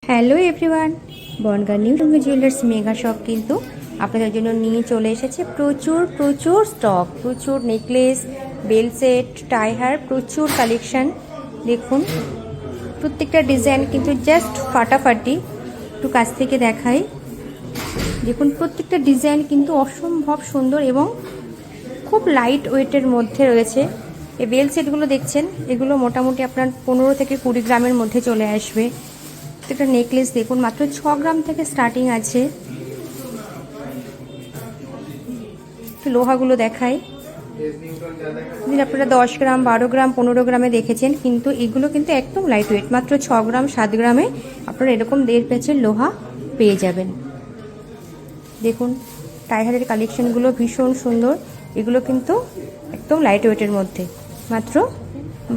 Hello everyone, Bongaon new Rangi jewellers mega shop কিন্তু আপনাদের জন্য নিয়ে চলে এসেছে প্রচুর স্টক, প্রচুর নেকলেস, বেল সেট, টাই হার, প্রচুর কালেকশন। দেখুন প্রত্যেকটা ডিজাইন কিন্তু জাস্ট ফাটাফাটি। একটু কাছ থেকে দেখাই, দেখুন প্রত্যেকটা ডিজাইন কিন্তু অসম্ভব সুন্দর এবং খুব লাইট ওয়েটের মধ্যে রয়েছে। এই বেল সেটগুলো দেখছেন, এগুলো মোটামুটি আপনার 15 থেকে 20 গ্রামের মধ্যে চলে আসবে। একটা নেকলেস দেখুন মাত্র 6 গ্রাম থেকে স্টার্টিং আছে। লোহাগুলো দেখাই, আপনারা 10 গ্রাম, 12 গ্রাম, 15 গ্রামে দেখেছেন, কিন্তু এগুলো কিন্তু একদম লাইট ওয়েট, মাত্র 6 গ্রাম 7 গ্রামে আপনারা এরকম 1.5 প্যাচের লোহা পেয়ে যাবেন। দেখুন টাইহারের কালেকশনগুলো ভীষণ সুন্দর, এগুলো কিন্তু একদম লাইট ওয়েটের মধ্যে, মাত্র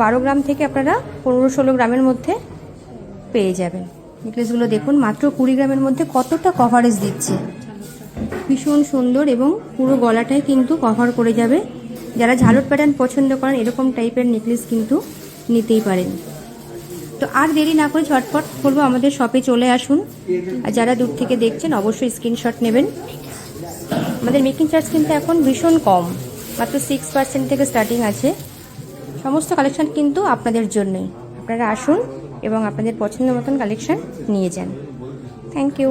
12 গ্রাম থেকে আপনারা 15-16 গ্রামের মধ্যে পেয়ে যাবেন। নেকলেসগুলো দেখুন মাত্র 20 গ্রামের মধ্যে কতটা কভারেজ দিচ্ছে, ভীষণ সুন্দর এবং পুরো গলাটাই কিন্তু কভার করে যাবে। যারা ঝালট প্যাটার্ন পছন্দ করেন এরকম টাইপের নেকলেস কিন্তু নিতেই পারেন। তো আর দেরি না করে ঝটপট বলবো আমাদের শপে চলে আসুন। আর যারা দূর থেকে দেখছেন অবশ্যই স্ক্রিনশট নেবেন। আমাদের মেকিং চার্জ কিন্তু এখন ভীষণ কম, মাত্র 6% থেকে স্টার্টিং আছে। সমস্ত কালেকশন কিন্তু আপনাদের জন্যই, আপনারা আসুন এবং আপনাদের পছন্দের মতন কালেকশন নিয়ে যান। Thank you.